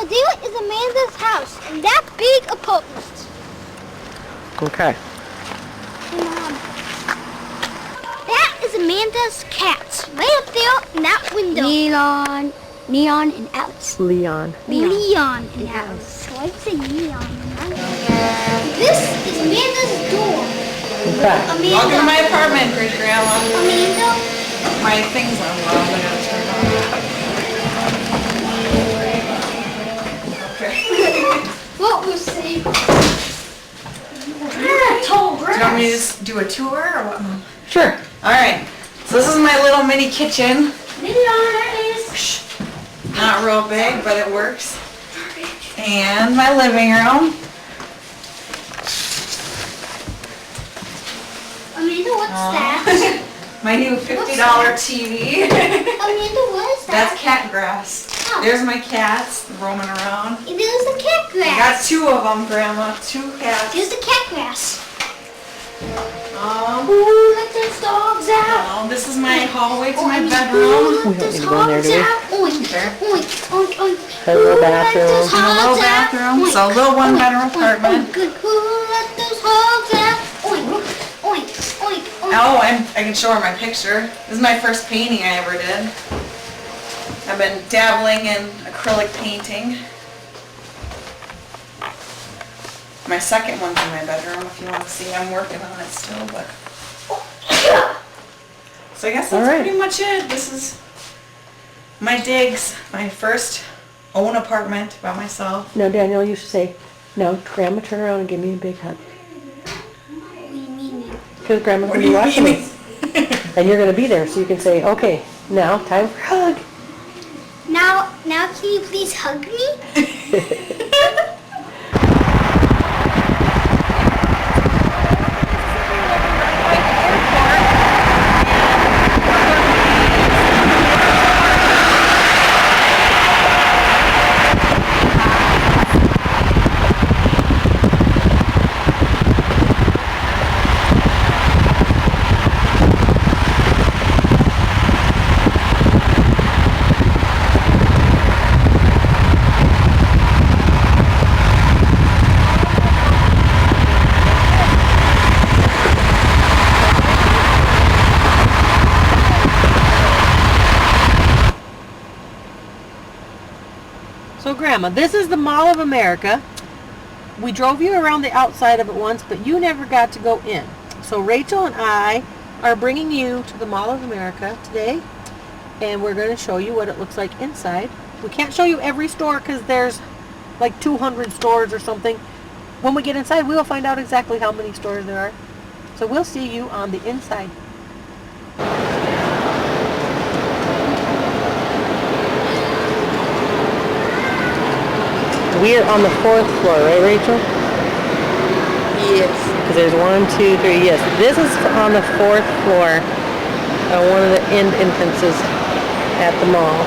Oh, there is Amanda's house in that big apartment. Okay. Mom. That is Amanda's cat. Right up there in that window. Neon and Alice. Leon. Leon and Alice. Why did you say Neon and Alice? This is Amanda's door. Okay. Amanda. Welcome to my apartment, Great Grandma. Amanda. My thing's on loud. I gotta turn it on. Okay. What was it? Do you want me to just do a tour or what? Sure. Alright. So this is my little mini kitchen. Shh. Not real big, but it works. And my living room. Amanda, what's that? My new $50 TV. Amanda, what is that? That's cat grass. Oh. There's my cats roaming around. There's the cat I grass. got 2 of them, Grandma. 2 cats. There's the cat grass. Um, Ooh, let those dogs out. this is my hallway to my bedroom. We don't need to go in there, do we? Oink, oink, oink, oink. Hello, bathroom. Let those And a little hogs out. bathroom. Oink, So a little 1-bedroom oink, apartment. oink, oink. Ooh, let those hogs out. Oink, oink, oink, oink. Oh, I can show her my picture. This is my first painting I ever did. I've been dabbling in acrylic painting. My second one's in my bedroom, if you want to see. I'm working on it still, but... So I guess that's Alright. pretty much it. This is my digs. My first own apartment by myself. No, Daniel, you should say, no, Grandma, turn around and give me a big hug. What do you mean? Because Grandma's What going do to be you watching mean? us. And you're going to be there, so you can say, okay, now, time for a hug. Now, can you please hug me? So Grandma, this is the Mall of America. We drove you around the outside of it once, but you never got to go in. So Rachel and I are bringing you to the Mall of America today, and we're going to show you what it looks like inside. We can't show you every store because there's like 200 stores or something. When we get inside, we will find out exactly how many stores there are. So we'll see you on the inside. We're on the 4th floor, right, Rachel? Yes. Because there's 1, 2, 3. Yes, this is on the 4th floor, one of the end entrances at the mall.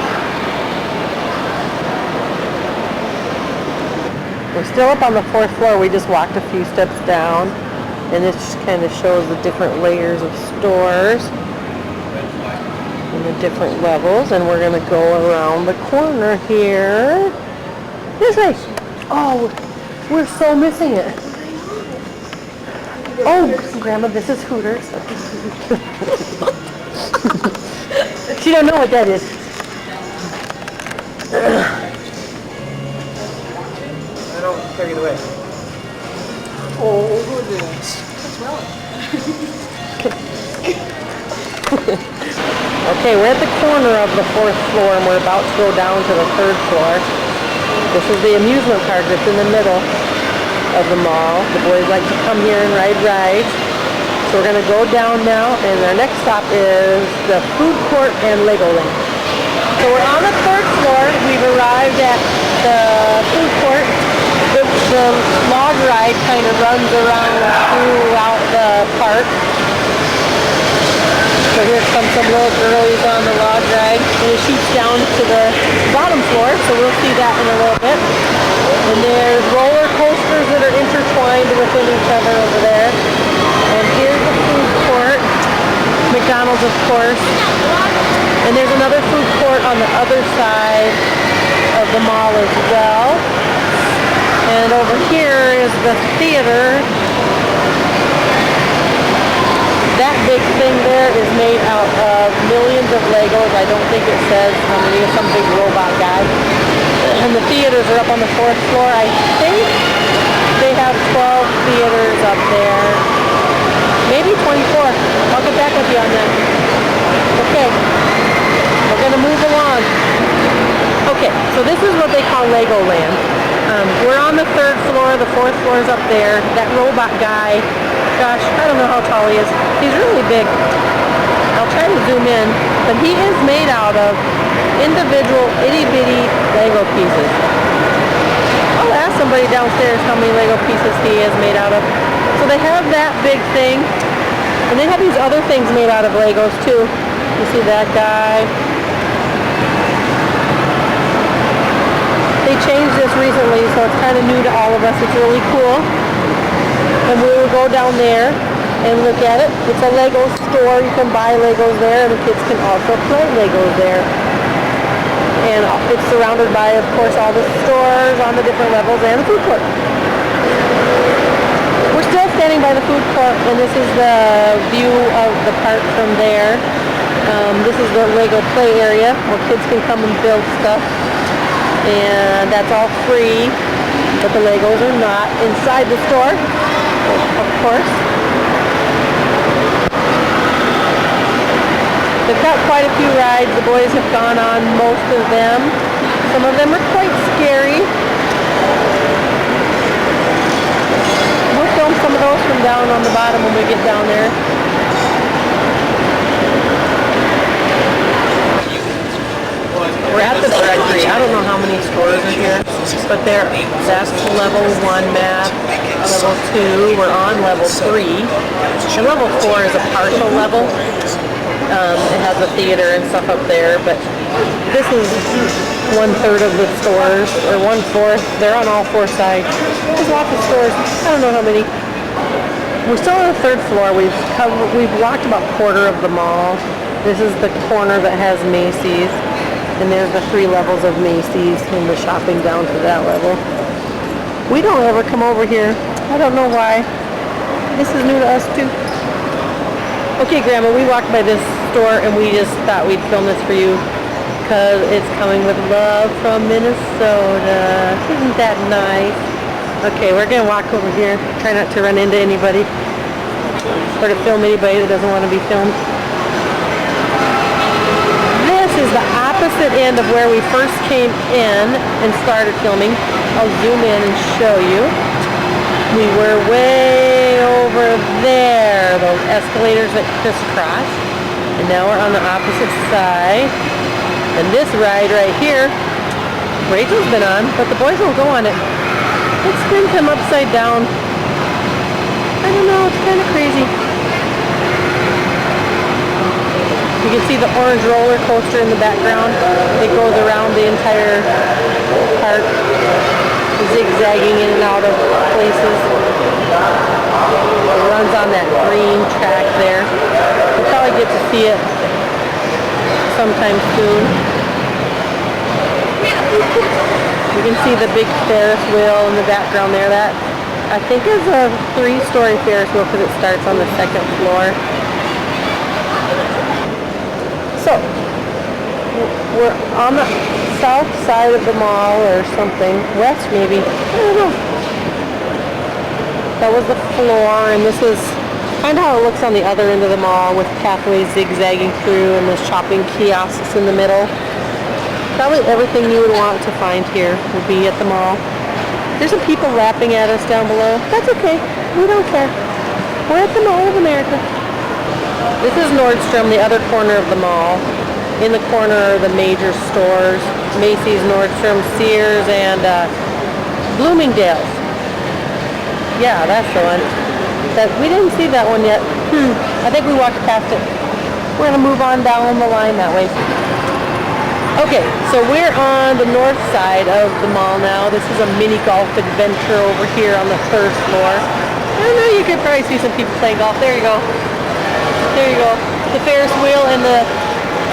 We're still up on the 4th floor. We just walked a few steps down, and this just kind of shows the different layers of stores and the different levels. And we're going to go around the corner here. This way. Oh, we're so missing it. Oh, Grandma, this is Hooters. She don't know what that is. I don't take it away. Oh, goodness. What's wrong? Okay, we're at the corner of the 4th floor, and we're about to go down to the 3rd floor. This is the amusement park that's in the middle of the mall. The boys like to come here and ride rides. So we're going to go down now, and our next stop is the food court and Legoland. So we're on the 3rd floor. We've arrived at the food court. The log ride kind of runs around throughout the park. So here come some little girlies on the log ride, and it shoots down to the bottom floor, so we'll see that in a little bit. And there's roller coasters that are intertwined within each other over there. And here's the food court, McDonald's of course. And there's another food court on the other side of the mall as well. And over here is the theater. That big thing there is made out of millions of Legos. I don't think it says how many, some big robot guy. And the theaters are up on the 4th floor. I think they have 12 theaters up there. Maybe 24. I'll get back with you on that. Okay. We're going to move along. Okay, so this is what they call Legoland. We're on the 3rd floor. The 4th floor is up there. That robot guy, gosh, I don't know how tall he is. He's really big. I'll try to zoom in, but he is made out of individual itty-bitty Lego pieces. I'll ask somebody downstairs how many Lego pieces he is made out of. So they have that big thing, and they have these other things made out of Legos too. You see that guy? They changed this recently, so it's kind of new to all of us. It's really cool. And we will go down there and look at it. It's a Lego store. You can buy Legos there, and the kids can also play Legos there. And it's surrounded by, of course, all the stores on the different levels and the food court. We're still standing by the food court, and this is the view of the park from there. This is the Lego play area where kids can come and build stuff. And that's all free, but the Legos are not inside the store, of course. They've got quite a few rides. The boys have gone on most of them. Some of them are quite scary. We'll film some of those from down on the bottom when we get down there. We're at the directory. I don't know how many stores are here, but that's level 1 map, level 2, we're on level 3, and level 4 is a partial level. It has a theater and stuff up there, but this is 1/3 of the stores, or 1/4. They're on all 4 sides. There's lots of stores. I don't know how many. We're still on the 3rd floor. We've walked about a quarter of the mall. This is the corner that has Macy's. And there's the 3 levels of Macy's and the shopping down to that level. We don't ever come over here. I don't know why. This is new to us too. Okay, Grandma, we walked by this store and we just thought we'd film this for you because it's coming with love from Minnesota. Isn't that nice? Okay, we're going to walk over here. Try not to run into anybody or to film anybody that doesn't want to be filmed. Is the opposite end of where we first came in and started filming. I'll zoom in and show you. We were way over there, those escalators that crisscross, and now we're on the opposite side. And this ride right here, Rachel's been on, but the boys won't go on it. It spins him upside down. I don't know, it's kind of crazy. You can see the orange roller coaster in the background. It goes around the entire park, zigzagging in and out of places. It runs on that green track there. We'll probably get to see it sometime soon. You can see the big Ferris wheel in the background there. That, I think, is a 3-story Ferris wheel because it starts on the 2nd floor. So, we're on the south side of the mall or something. West, maybe. I don't know. That was the floor, and this is kind of how it looks on the other end of the mall with pathways zigzagging through and the shopping kiosks in the middle. Probably everything you would want to find here would be at the mall. There's some people laughing at us down below. That's okay. We don't care. We're at the Mall of America. This is Nordstrom, the other corner of the mall. In the corner are the major stores, Macy's, Nordstrom, Sears, and Bloomingdale's. Yeah, that's the one. We didn't see that one yet. I think we walked past it. We're going to move on down the line that way. Okay, so we're on the north side of the mall now. This is a mini golf adventure over here on the 3rd floor. I don't know, you could probably see some people playing golf. There you go. There you go. The Ferris wheel and the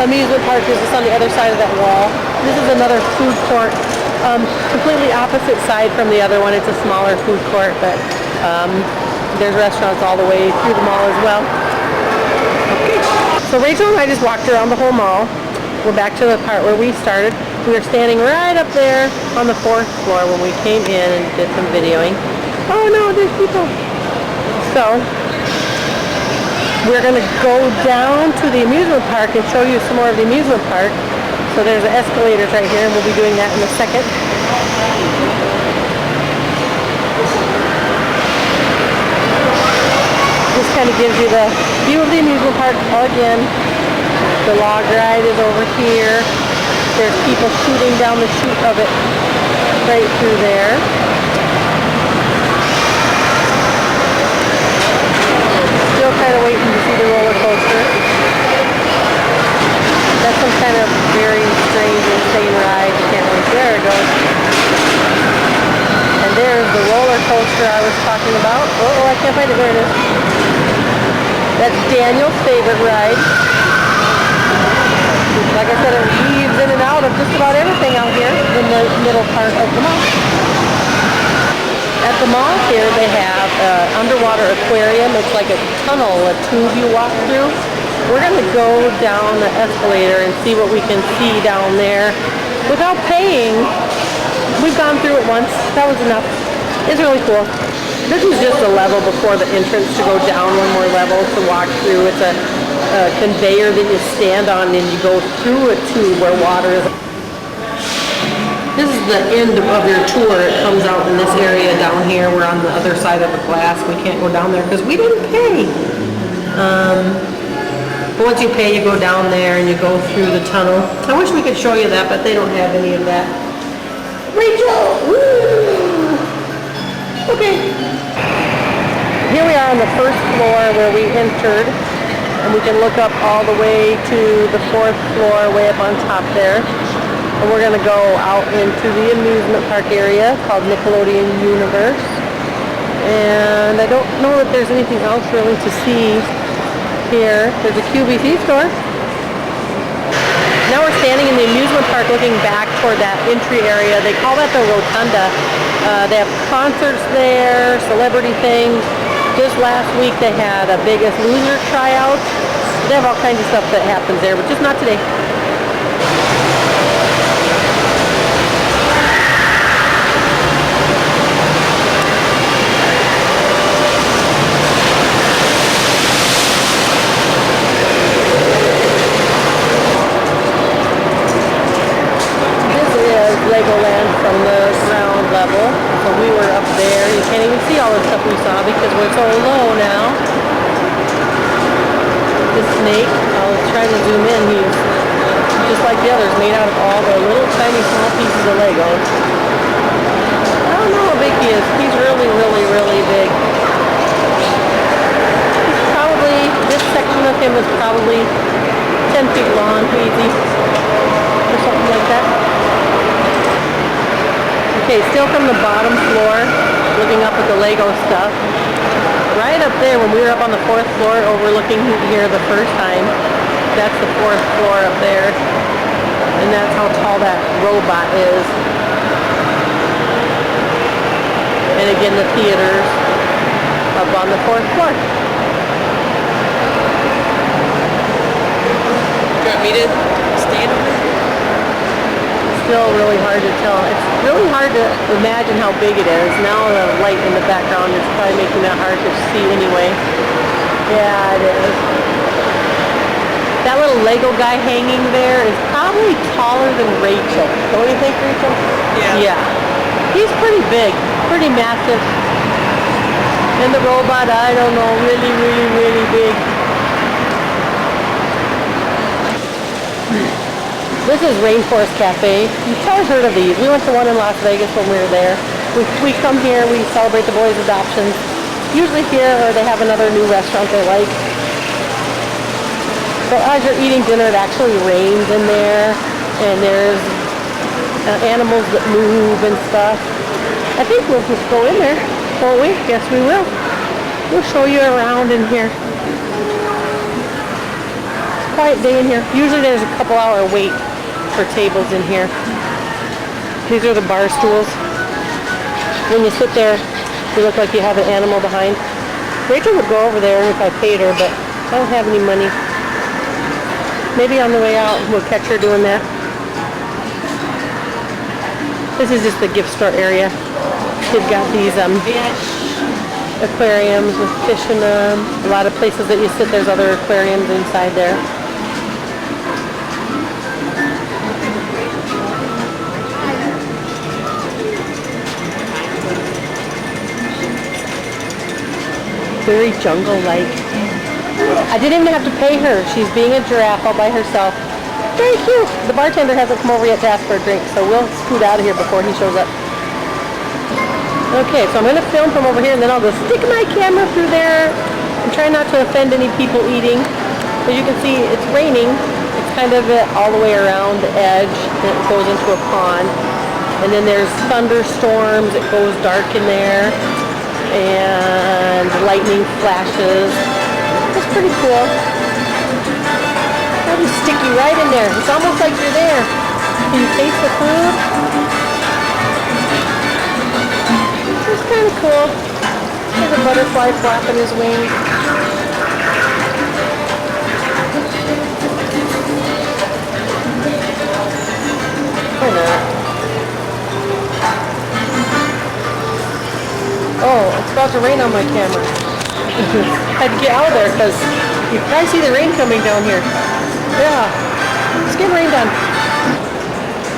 amusement park is just on the other side of that wall. This is another food court Completely opposite side from the other one. It's a smaller food court, but there's restaurants all the way through the mall as well. Okay, so Rachel and I just walked around the whole mall. We're back to the part where we started. We were standing right up there on the 4th floor when we came in and did some videoing. Oh no, there's people. So we're going to go down to the amusement park and show you some more of the amusement park. So there's the escalators right here, and we'll be doing that in a second. This kind of gives you the view of the amusement park again. The log ride is over here. There's people shooting down the chute of it right through there. Still kind of waiting to see the roller coaster. That's some kind of very strange, insane ride. Can't wait. There it goes. And there's the roller coaster I was talking about. Oh, I can't find it. There it is. That's Daniel's favorite ride. Like I said, it weaves in and out of just about everything out here in the middle part of the mall. At the mall here, they have an underwater aquarium. It's like a tunnel, a tube you walk through. We're going to go down the escalator and see what we can see down there without paying. We've gone through it once. That was enough. It's really cool. This is just a level before the entrance to go down one more level to walk through. It's a conveyor that you stand on and you go through a tube where water is. This is the end of your tour. It comes out in this area down here. We're on the other side of the glass. We can't go down there because we didn't pay. But once you pay, you go down there and you go through the tunnel. I wish we could show you that, but they don't have any of that. Rachel! Woo! Okay. Here we are on the 1st floor where we entered. And we can look up all the way to the 4th floor way up on top there. And we're going to go out into the amusement park area called Nickelodeon Universe. And I don't know if there's anything else really to see here. There's a QVC store. Now we're standing in the amusement park looking back toward that entry area. They call that the Rotunda. They have concerts there, celebrity things. Just last week they had a Biggest Loser tryout. They have all kinds of stuff that happens there, but just not today. This is Legoland from the ground level. So we were up there. You can't even see all the stuff we saw because we're so low now. The snake, I was trying to zoom in, he's just like the others, made out of all the little tiny small pieces of Lego. I don't know how big he is. He's really, really, really big. He's probably, this section of him is probably 10 feet long, easy, or something like that. Okay, still from the bottom floor, looking up at the Lego stuff. Right up there, when we were up on the 4th floor overlooking here the first time, that's the 4th floor up there. And that's how tall that robot is. And again, the theaters up on the 4th floor. Do you want me to stand over there? Still really hard to tell. It's really hard to imagine how big it is. Now the light in the background is probably making that hard to see anyway. Yeah, it is. That little Lego guy hanging there is probably taller than Rachel. Don't you think, Rachel? Yeah. Yeah. He's pretty big, pretty massive. And the robot, I don't know, really, really, really big. This is Rainforest Cafe. You've probably heard of these. We went to one in Las Vegas when we were there. We come here, we celebrate the boys' adoptions. Usually here, or they have another new restaurant they like. But as you're eating dinner, it actually rains in there. And there's animals that move and stuff. I think we'll just go in there, won't we? Yes, we will. We'll show you around in here. It's a quiet day in here. Usually there's a couple hour wait for tables in here. These are the bar stools. When you sit there, you look like you have an animal behind. Rachel would go over there if I paid her, but I don't have any money. Maybe on the way out we'll catch her doing that. This is just the gift store area. They've got these aquariums with fish in them. A lot of places that you sit, there's other aquariums inside there. Very jungle-like. I didn't even have to pay her. She's being a giraffe all by herself. Very cute. The bartender hasn't come over yet to ask for a drink, so we'll scoot out of here before he shows up. Okay, so I'm going to film from over here, and then I'll go stick my camera through there and try not to offend any people eating. As you can see, it's raining. It's kind of all the way around the edge, and it goes into a pond. And then there's thunderstorms. It goes dark in there, and lightning flashes. It's pretty cool. I'll just stick you right in there. It's almost like you're there. Can you taste the food? It's kind of cool. There's a butterfly flapping his wings. Or not. Oh, it's about to rain on my camera. Had to get out of there because you can probably see the rain coming down here. Yeah, let's get rained on.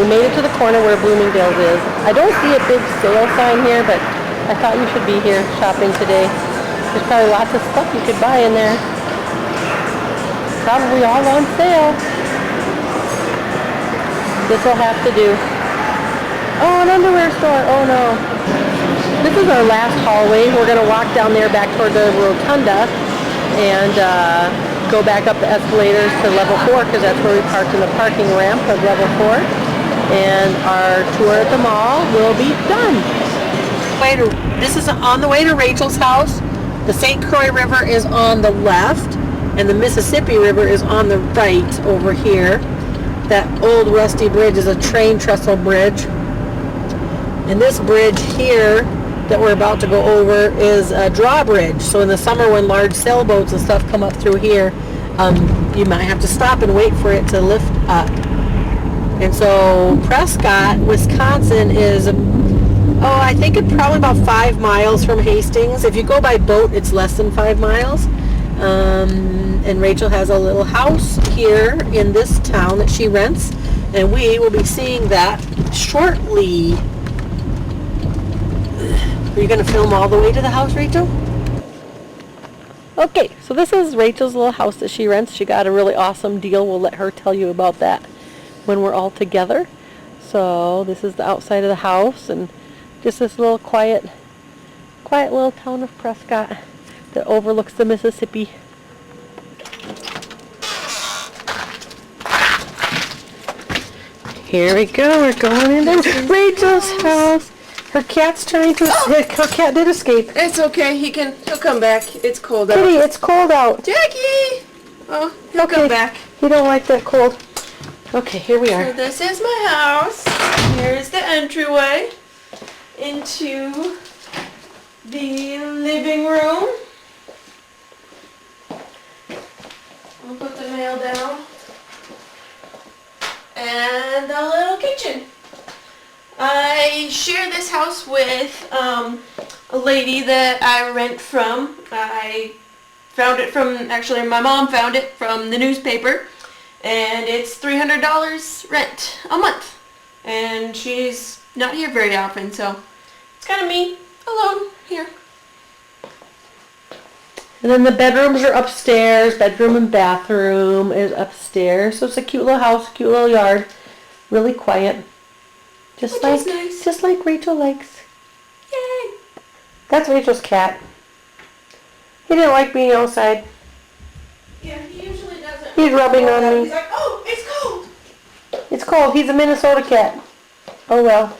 We made it to the corner where Bloomingdale's is. I don't see a big sale sign here, but I thought you should be here shopping today. There's probably lots of stuff you could buy in there. Probably all on sale. This will have to do. Oh, an underwear store. Oh no. This is our last hallway. We're going to walk down there back toward the rotunda and go back up the escalators to level 4 because that's where we parked in the parking ramp of level 4. And our tour at the mall will be done. This is on the way to Rachel's house. The St. Croix River is on the left and the Mississippi River is on the right over here. That old rusty bridge is a train trestle bridge. And this bridge here that we're about to go over is a drawbridge. So in the summer when large sailboats and stuff come up through here, you might have to stop and wait for it to lift up. And so Prescott, Wisconsin is, I think it's probably about 5 miles from Hastings. If you go by boat, it's less than 5 miles. And Rachel has a little house here in this town that she rents. And we will be seeing that shortly. Are you going to film all the way to the house, Rachel? Okay, so this is Rachel's little house that she rents. She got a really awesome deal. We'll let her tell you about that when we're all together. So this is the outside of the house and just this little quiet little town of Prescott that overlooks the Mississippi. Here we go. We're going into Rachel's house. Her cat's turning to her cat did escape. It's okay. He'll come back. It's cold out. Kitty, it's cold out. Jackie! Oh, he'll come back. He don't like that cold. Okay, here we are. So this is my house. Here's the entryway into the living room. I'll put the mail down. And the little kitchen. I share this house with a lady that I rent from. I found it from, actually my mom found it from the newspaper, and it's $300 rent a month. And she's not here very often, so it's kind of me alone here. And then the bedrooms are upstairs. Bedroom and bathroom is upstairs. So it's a cute little house, cute little yard, really quiet. Just like Rachel likes. Yay! That's Rachel's cat. He didn't like being outside. Yeah, he usually doesn't. He's rubbing on me. He's like, oh, it's cold. It's cold. He's a Minnesota cat. Oh well.